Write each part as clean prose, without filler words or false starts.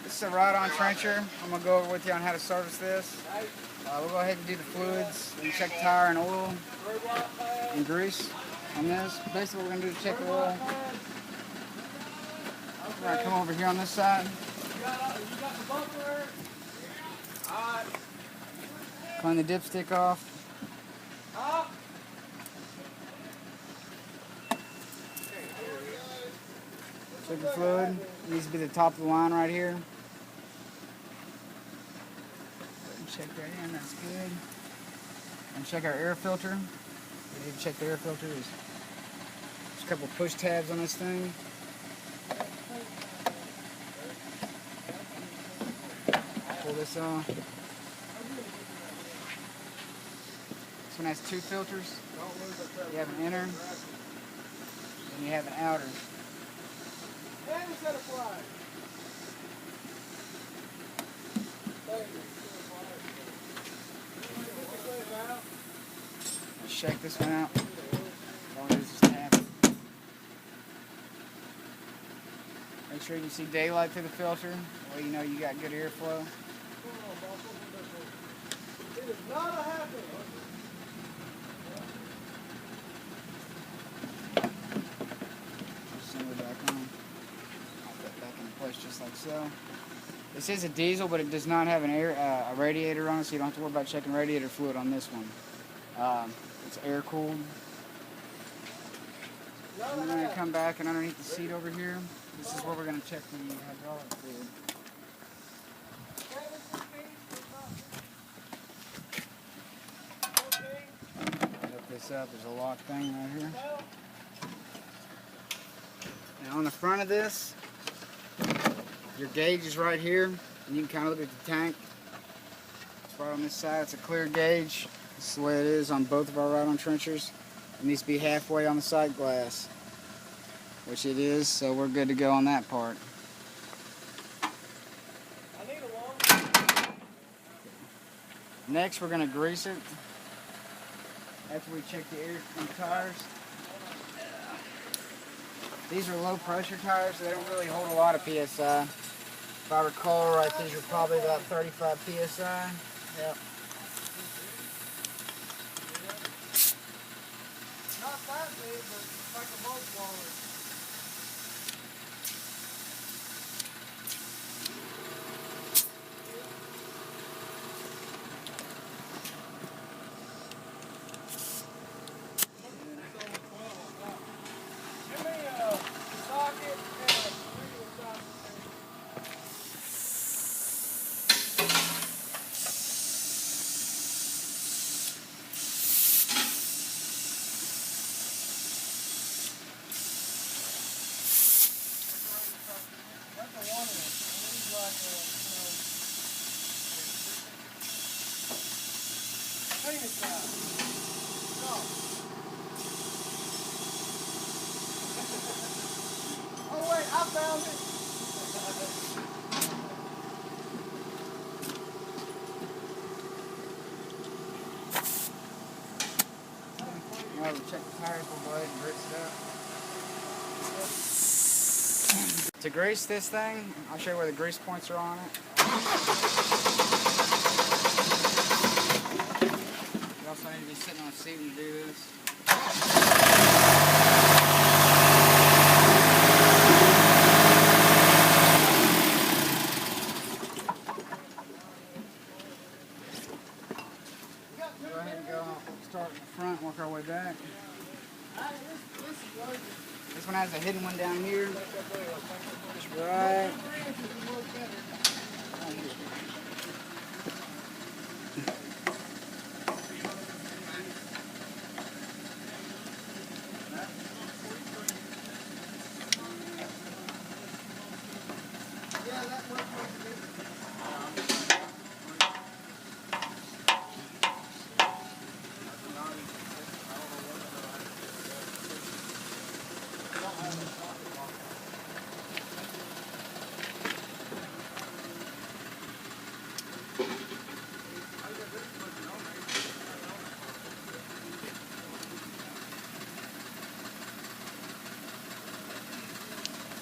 This is a ride-on trencher. I'm gonna go over with you on how to service this. We'll go ahead and do the fluids and check tire and oil and grease on this. Basically, what we're gonna do is check the oil. We're gonna come over here on this side. Clean the dipstick off. Check the fluid. It needs to be the top of the line right here. Check that in, that's good. And check our air filter. We need to check the air filter. There's a couple push tabs on this thing. Pull this off. This one has two filters. You have an inner and you have an outer. Let's check this one out. All it is tap it. Make sure you see daylight through the filter. Well, you know you got good airflow. It is not a happy. Assembly back on. I'll put it back in place just like so. This is a diesel, but it does not have an a radiator on it, so you don't have to worry about checking radiator fluid on this one. It's air cooled. We're going to come back and underneath the seat over here. This is where we're going to check the hydraulic fluid. Lift this up. There's a lock thing right here. Now on the front of this, your gauge is right here, and you can kind of look at the tank. It's right on this side. It's a clear gauge. This is the way it is on both of our ride-on trenchers. It needs to be halfway on the sight glass, which it is, so we're good to go on that part. Next, we're going to grease it after we check the air and tires. These are low pressure tires, so they don't really hold a lot of PSI. If I recall right, these are probably about 35 PSI. Yep. Not that big, but it's like a boat blower. Oh wait, I found it. Now we'll check the tires, we'll go ahead and grease it up. To grease this thing, I'll show you where the grease points are on it. You also need to be sitting on a seat when you do this. Go ahead and go start in the front, work our way back. This one has a hidden one down here. Just right.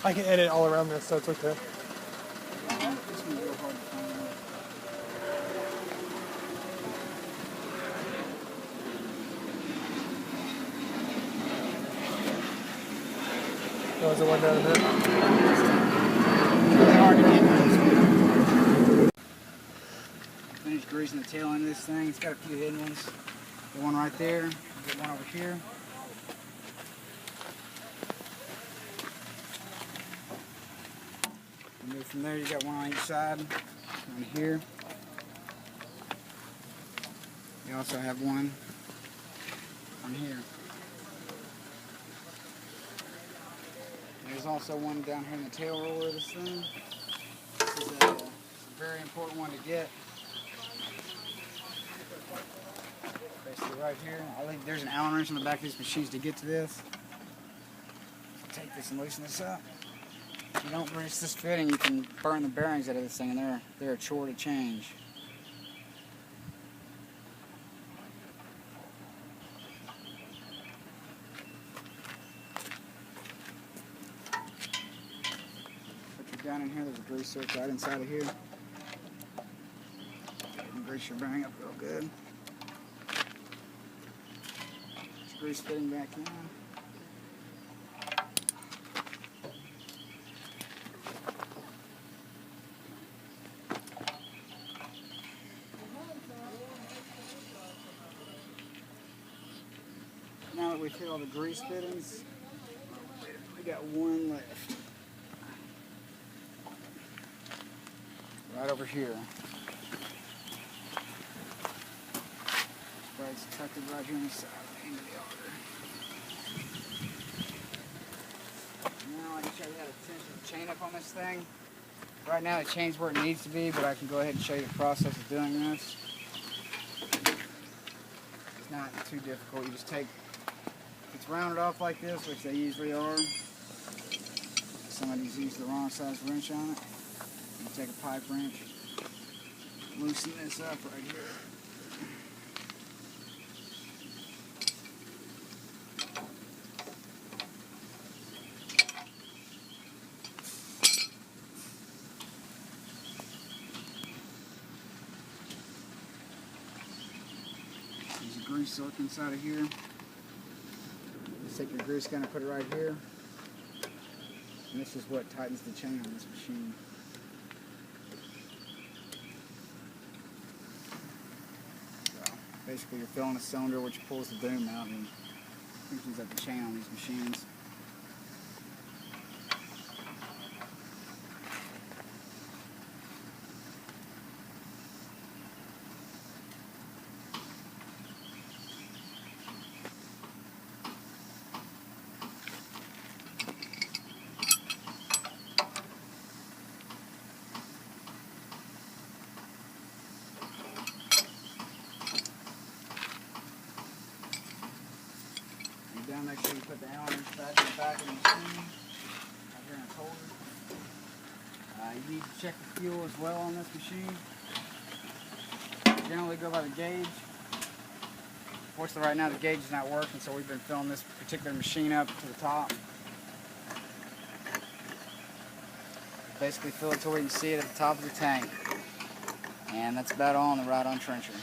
I can edit all around this, so it's okay. Oh, is the one down in there? It's hard to get those. Finished greasing the tail end of this thing. It's got a few hidden ones. Got one right there. Got one over here. And move from there. You got one on each side. One here. You also have one on here. There's also one down here in the tail roller of this thing. This is a very important one to get. Basically right here. There's an Allen wrench on the back of these machines to get to this. Take this and loosen this up. If you don't grease this fitting, you can burn the bearings out of this thing, and they're a chore to change. Down in here, there's a grease switch right inside of here. And grease your bearing up real good. Just grease fitting back in. Now that we've hit all the grease fittings, we got one left. Right over here. Right, it's tucked right here on the side of the end of the auger. Now I can show you how to tension the chain up on this thing. Right now the chain's where it needs to be, but I can go ahead and show you the process of doing this. It's not too difficult. You just take, it's rounded off like this, which they usually are. Somebody's used the wrong size wrench on it. You take a pipe wrench, loosen this up right here. There's a grease silk inside of here. Just take your grease gun and put it right here. And this is what tightens the chain on this machine. Basically, you're filling a cylinder which pulls the boom out and loosens up the chain on these machines. Down, make sure you put the Allen wrench back in the back of the machine, right here in its holder. You need to check the fuel as well on this machine. Generally go by the gauge. Fortunately right now the gauge is not working, so we've been filling this particular machine up to the top. Basically fill it till we can see it at the top of the tank. And that's about all on the Ride-On Trencher.